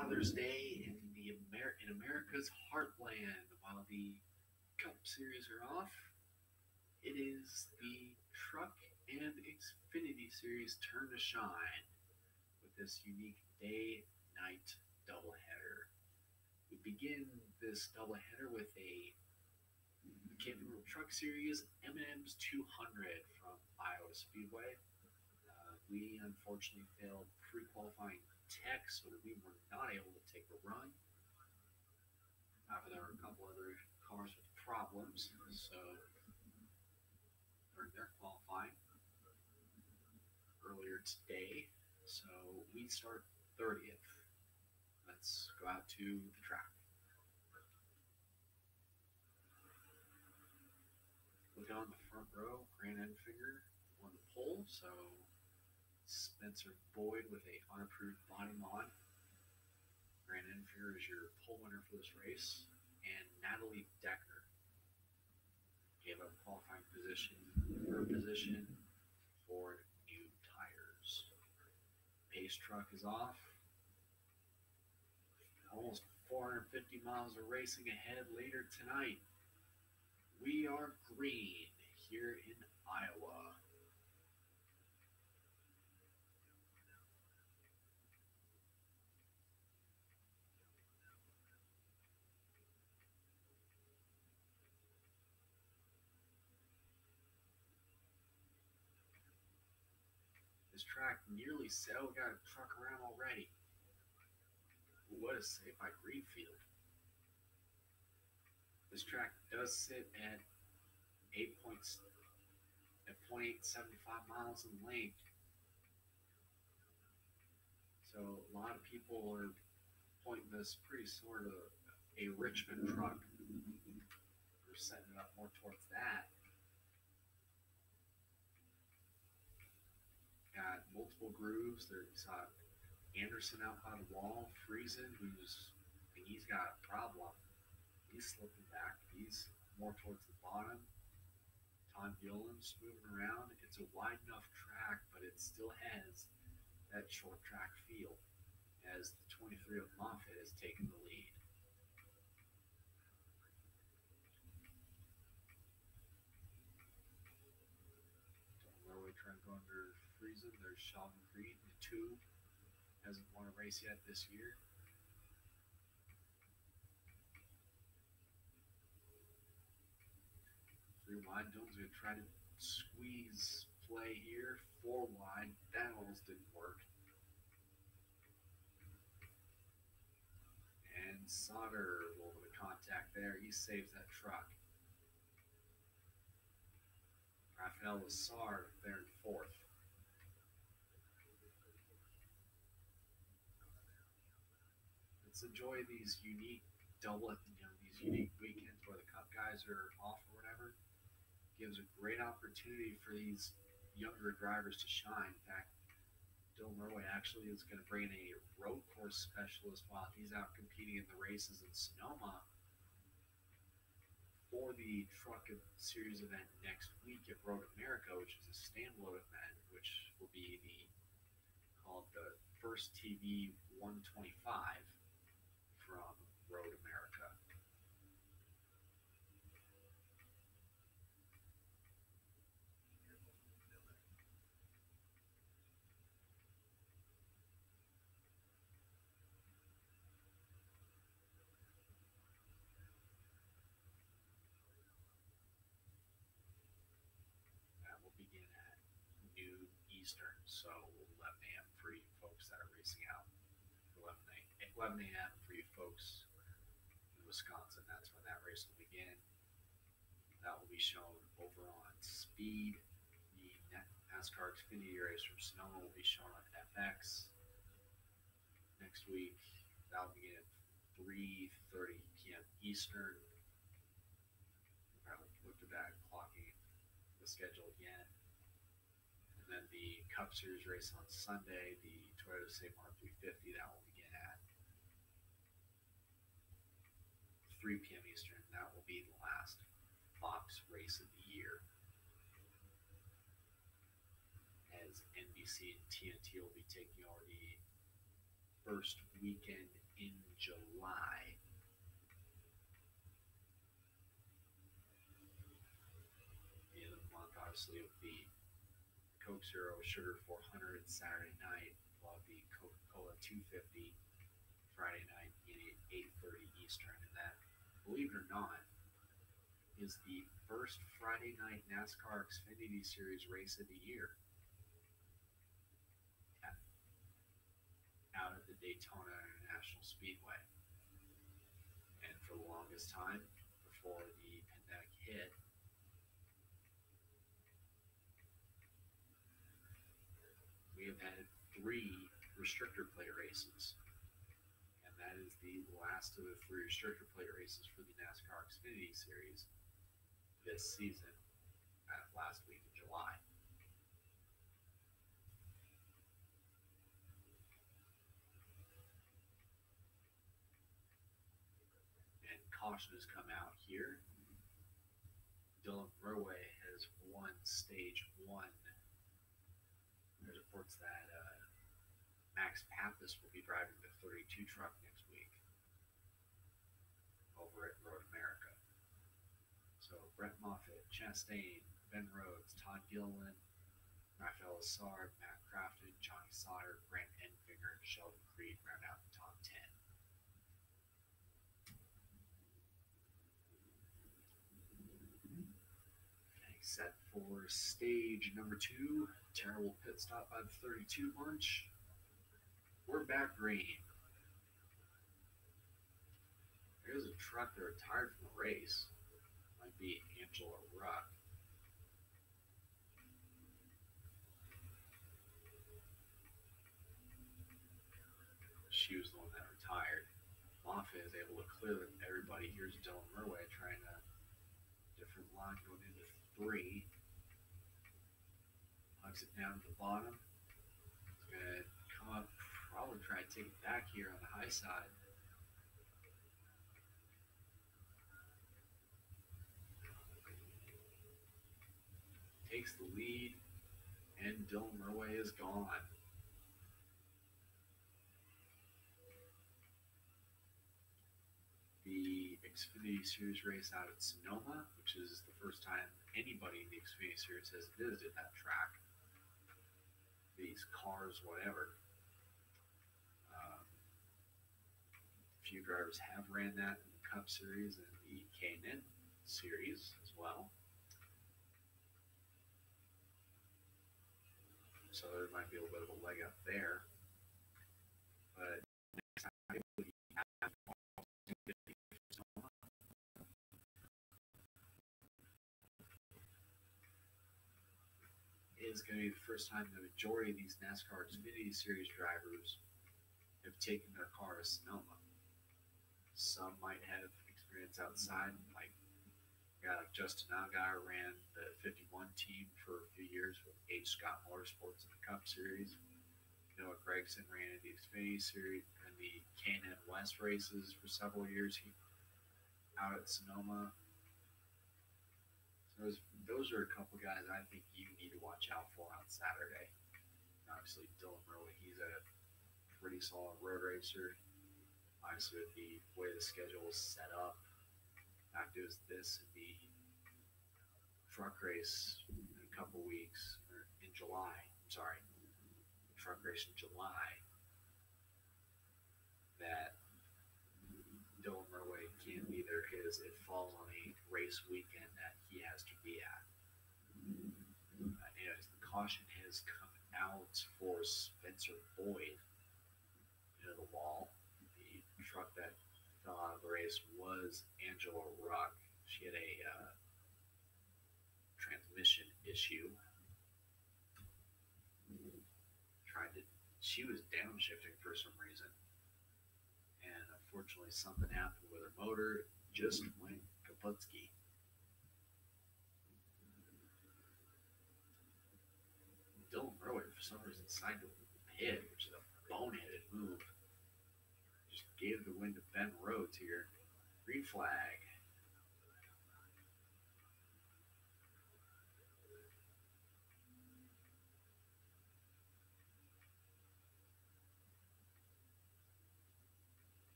Father's Day in America's heartland. While the Cup Series are off, it is the Truck and Xfinity Series turn to shine with this unique day-night doubleheader. We begin this doubleheader with a Camping World Truck Series M&M'S 200 from Iowa Speedway. We unfortunately failed pre-qualifying tech, so we were not able to take a run. However, there were a couple other cars with problems, so they're qualifying earlier today. So we start 30th. Let's go out to the track. Looking on the front row, Grant Enfinger won the pole, so Spencer Boyd with a unapproved body mod. Grant Enfinger is your pole winner for this race, and Natalie Decker gave up qualifying position, her position for new tires. Pace truck is off. Almost 450 miles of racing ahead later tonight. We are green here in Iowa. This track nearly set. We got a truck around already. What a save by Greenfield. This track does sit at 0.875 miles in length. So a lot of people are pointing this pretty sort of a Richmond truck. We're setting it up more towards that. Got multiple grooves. There's Anderson out by the wall, Friesen, he's got a problem. He's slipping back. He's more towards the bottom. Todd Gillen's moving around. It's a wide enough track, but it still has that short track feel as the 23 of Moffitt has taken the lead. Norway trying to go under Friesen. There's Sheldon Creed, the two. Hasn't won a race yet this year. Three wide. Dylan's going to try to squeeze play here. Four wide. That almost didn't work. And Sauter will with a contact there. He saves that truck. Raphael Lassard there in fourth. Let's enjoy these unique these unique weekends where the Cup guys are off or whatever. Gives a great opportunity for these younger drivers to shine. In fact, Dylan Norway actually is going to bring in a road course specialist while he's out competing in the races in Sonoma for the Truck Series event next week at Road America, which is a standalone event, which will be called the First TV 125 from Road America. That will begin at noon Eastern, so 11 a.m. for you folks that are racing out. 11 a.m. for you folks in Wisconsin. That's when that race will begin. That will be shown over on Speed. The NASCAR Xfinity race from Sonoma will be shown on FX next week. That will begin at 3:30 p.m. Eastern. Probably look at that clocking the schedule again. And then the Cup Series race on Sunday, the Toyota Safari 350, that will begin at 3 p.m. Eastern. That will be the last Fox race of the year, as NBC and TNT will be taking over the first weekend in July. The end of the month, obviously, with the Coke Zero Sugar 400 Saturday night, while the Coca-Cola 250 Friday night at 8:30 Eastern, and that, believe it or not, is the first Friday night NASCAR Xfinity Series race of the year out at the Daytona International Speedway. And for the longest time, before the pandemic hit, we have had 3 restrictor plate races. And that is the last of the 3 restrictor plate races for the NASCAR Xfinity Series this season, last week in July. And caution has come out here. Dylan Murway has won stage 1. There's reports that Max Pappas will be driving the 32 truck next week over at Road America. So Brett Moffitt, Chastain, Ben Rhodes, Todd Gilliland, Rafael Assard, Matt Crafton, Johnny Sauter, Grant Enfinger, and Sheldon Creed round out the top 10. Set for stage number 2, terrible pit stop by the 32 bunch. We're back green. There's a truck that retired from the race. Might be Angela Ruck. She was the one that retired. Moffitt is able to clear everybody. Here's Dylan Murway trying a different line going into 3. Hugs it down to the bottom. He's going to come up, probably try to take it back here on the high side. Takes the lead, and Dylan Murway is gone. The Xfinity Series race out at Sonoma, which is the first time anybody in the Xfinity Series has visited that track. These cars, whatever. A few drivers have ran that in the Cup Series and the K&N Series as well. So there might be a little bit of a leg up there. But next time we have is going to be the first time the majority of these NASCAR Xfinity Series drivers have taken their car to Sonoma. Some might have experience outside, like Justin Allgaier ran the 51 team for a few years with H. Scott Motorsports in the Cup Series. Noah Gragson ran in the Xfinity Series and the K&N West races for several years out at Sonoma. So those are a couple guys I think you need to watch out for on Saturday. And obviously, Dylan Murway, he's a pretty solid road racer. Obviously, with the way the schedule is set up, after this in the truck race in a couple weeks, or in July, truck race in July, that Dylan Murway can't be there because it falls on a race weekend that he has to be at. Anyways, the caution has come out for Spencer Boyd into the wall. The truck that fell out of the race was Angela Ruck. She had a transmission issue. She was downshifting for some reason. And unfortunately, something happened with her motor. Just went kaputsky. Dylan Murway, for some reason, decided to pit, which is a boneheaded move. Just gave the win to Ben Rhodes here. Green flag.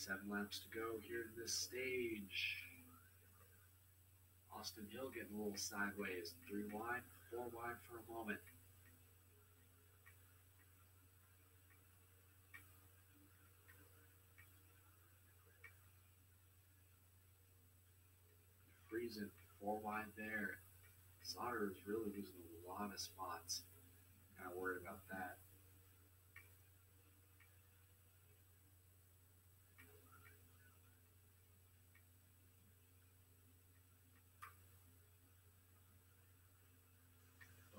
7 laps to go here in this stage. Austin Hill getting a little sideways. 3 wide, 4 wide for a moment. Freezing 4 wide there. Sauter is really losing a lot of spots. Kind of worried about that.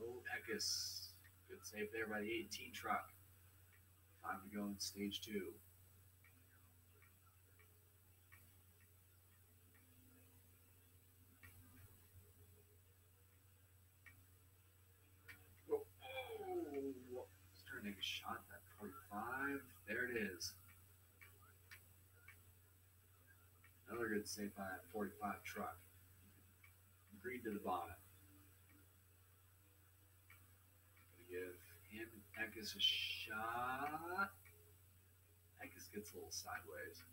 Oh, Eckes. Good save there by the 18 truck. 5 to go in stage 2. Starting to take a shot at that 45. There it is. Another good save by that 45 truck. Green to the bottom. Gonna give him Eckes a shot. Eckes gets a little sideways.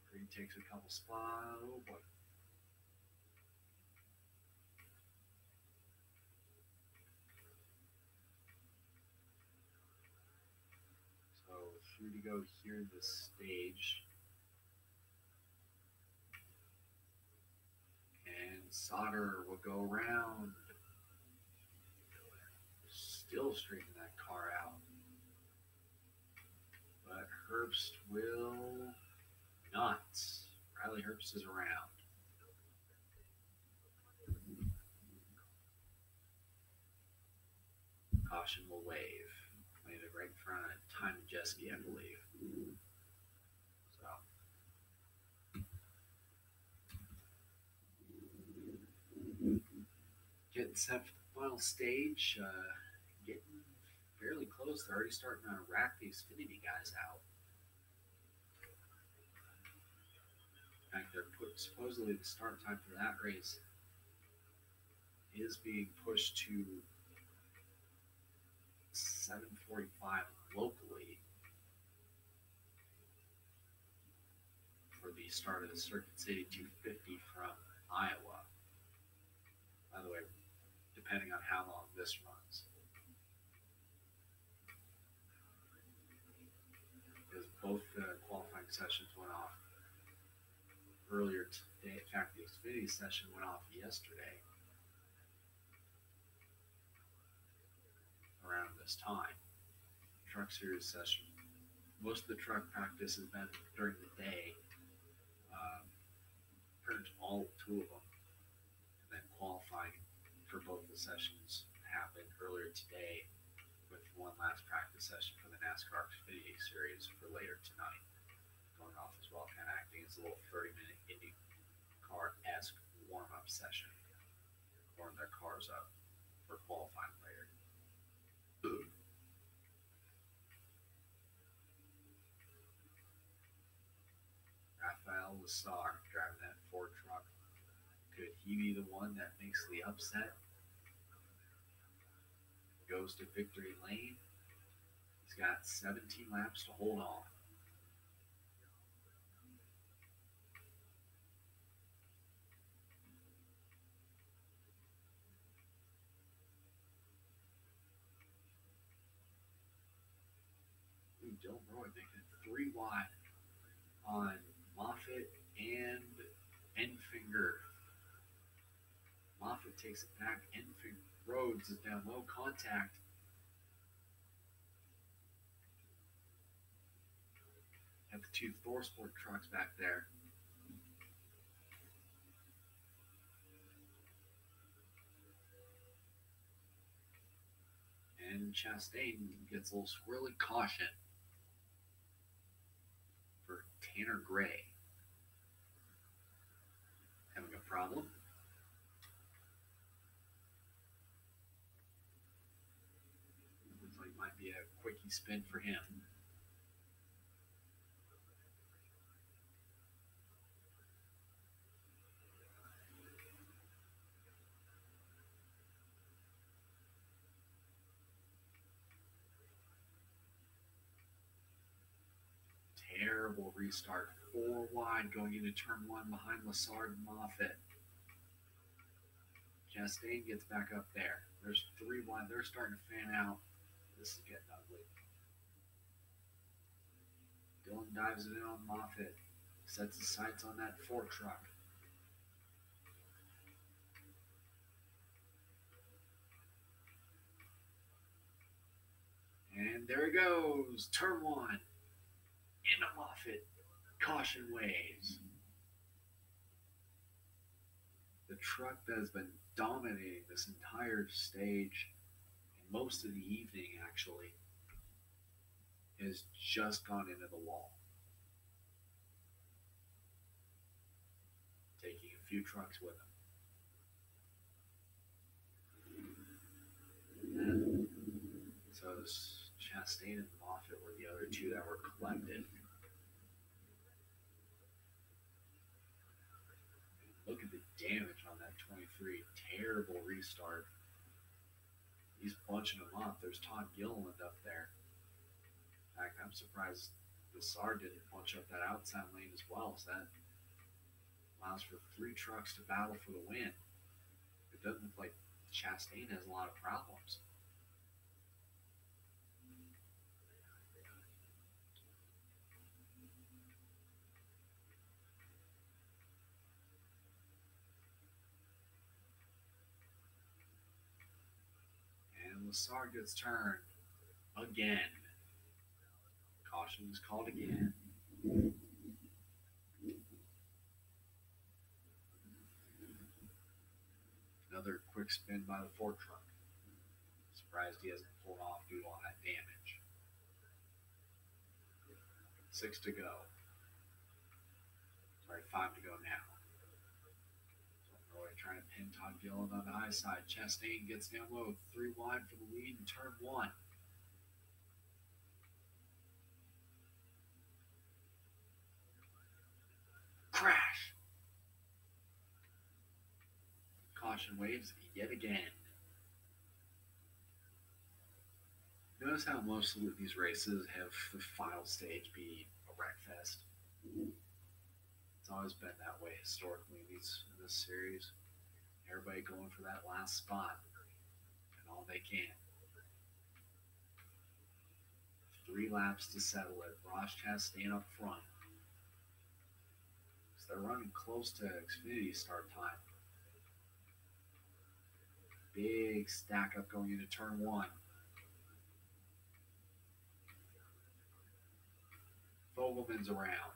Green takes a couple spots. Oh boy. So 3 to go here in this stage. And Sauter will go around. Still straightening that car out. But Herbst will not. Riley Herbst is around. Caution will wave. Made it right in front of Time and Jeske, I believe. So. Getting set for the final stage. Getting fairly close. They're already starting to rack the Xfinity guys out. In fact, supposedly the start time for that race is being pushed to 7:45 locally for the start of the Circuit City 250 from Iowa. By the way, depending on how long this runs. Because both the qualifying sessions went off earlier today. In fact, the Xfinity session went off yesterday around this time. Truck Series session. Most of the truck practice has been during the day. Pretty much all 2 of them. And then qualifying for both the sessions happened earlier today with one last practice session for the NASCAR Xfinity Series for later tonight. Going off as well, kind of acting as a little 30-minute IndyCar-esque warm-up session. Warm their cars up for qualifying later. Rafael Lassar driving that Ford truck. Could he be the one that makes the upset? Goes to victory lane. He's got 17 laps to hold on. Dylan Roy making it 3 wide on Moffitt and Enfinger. Moffitt takes it back. Enfinger Rhodes is down low. Contact. Have the 2 ThorSport trucks back there. And Chastain gets a little squirrely. Caution for Tanner Gray. Having a problem. Looks like it might be a quickie spin for him. terrible restart. 4 wide going into turn one behind Lassard and Moffitt. Chastain gets back up there. There's 3 wide. They're starting to fan out. This is getting ugly. Dylan dives it in on Moffitt. Sets his sights on that Ford truck. And there he goes. Turn one. Into Moffitt. Caution waves. The truck that has been dominating this entire stage and most of the evening, actually, has just gone into the wall. Taking a few trucks with him. So Chastain and Moffitt were the other two that were collected. Look at the damage on that 23. Terrible restart. He's bunching them up. There's Todd Gilliland up there. In fact, I'm surprised Lassard didn't bunch up that outside lane as well. So that allows for 3 trucks to battle for the win. It doesn't look like Chastain has a lot of problems. And Lassard gets turned again. Caution is called again. Another quick spin by the Ford truck. Surprised he hasn't pulled off due to all that damage. 6 to go. Sorry, 5 to go now. So Roy trying to pin Todd Gilliland on the high side. Chastain gets down low. 3 wide for the lead in turn one. Crash! Caution waves yet again. Notice how most of these races have the final stage be a wreck fest. It's always been that way historically in this series. Everybody going for that last spot and all they can. 3 laps to settle it. Ross Chastain up front. So they're running close to Xfinity start time. Big stack up going into turn one. Fogelman's around.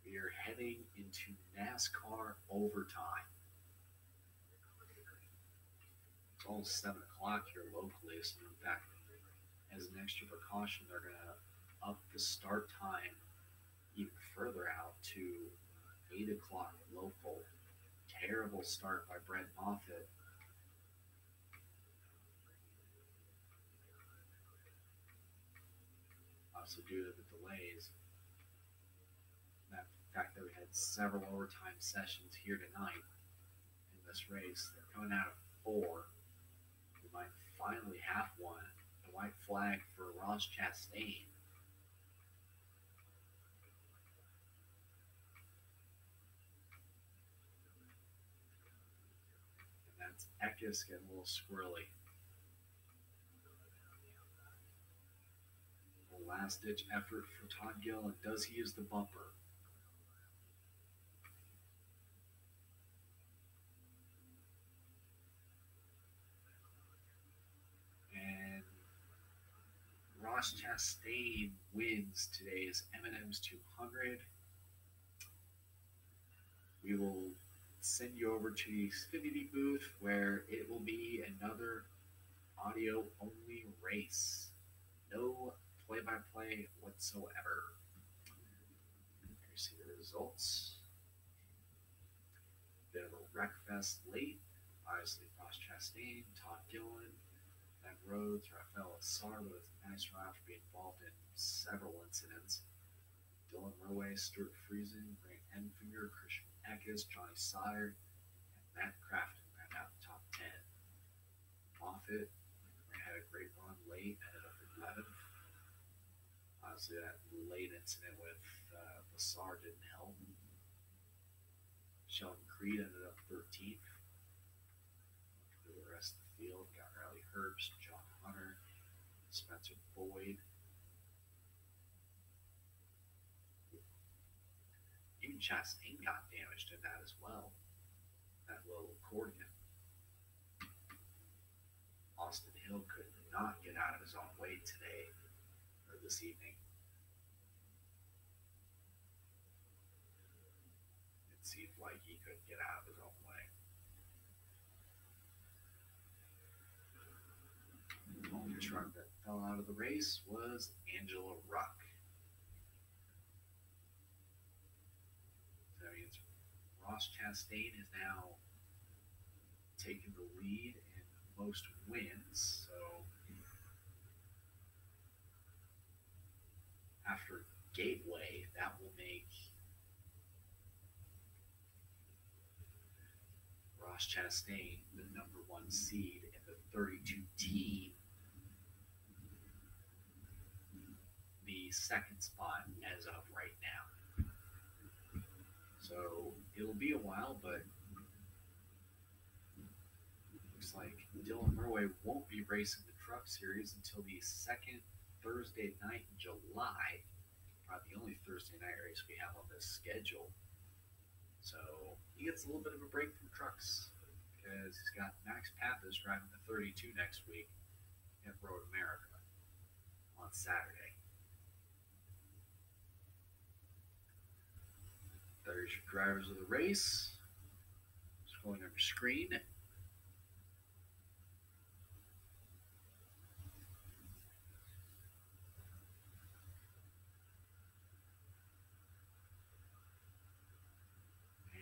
We are heading into NASCAR overtime. It's almost 7 o'clock here locally, so in fact, as an extra precaution, they're going to up the start time even further out to 8 o'clock local. Terrible start by Brent Moffitt. Also due to the delays. The fact that we had several overtime sessions here tonight in this race. They're coming out of 4. We might finally have one. The white flag for Ross Chastain. And that's Eckes getting a little squirrely. A last-ditch effort for Todd Gilliland. Does he use the bumper? And Ross Chastain wins today's M&M'S 200. We will send you over to the Xfinity booth where it will be another audio-only race. No play-by-play whatsoever. Here you see the results. Bit of a wreck fest late. Obviously, Ross Chastain, Todd Gilliland, Ben Rhodes, Rafael Lassard with a nice ride for being involved in several incidents. Dylan Rowe, Stuart Friesen, Grant Enfinger, Christian Eckes, Johnny Sire, and Matt Crafton round out the top 10. Moffitt had a great run late, ended up 11th. Obviously, that late incident with Bassar didn't help. Sheldon Creed ended up 13th. For the rest of the field, got Riley Herbst, John Hunter, Spencer Boyd. Even Chastain got damaged in that as well. That little accordion. Austin Hill could not get out of his own way today or this evening. It seemed like he couldn't get out of his own way. The only truck that fell out of the race was Angela Ruck. So it's Ross Chastain is now taking the lead in most wins. So after Gateway, that will make Ross Chastain the number 1 seed in the 32 team. The second spot as of right now. So it'll be a while, but looks like Dylan Murway won't be racing the Truck Series until the second Thursday night in July. Probably the only Thursday night race we have on this schedule. So he gets a little bit of a break from trucks because he's got Max Pappas driving the 32 next week at Road America on Saturday. There's your drivers of the race. Scrolling on your screen.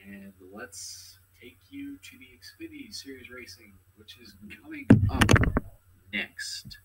And let's take you to the Xfinity Series racing, which is coming up next.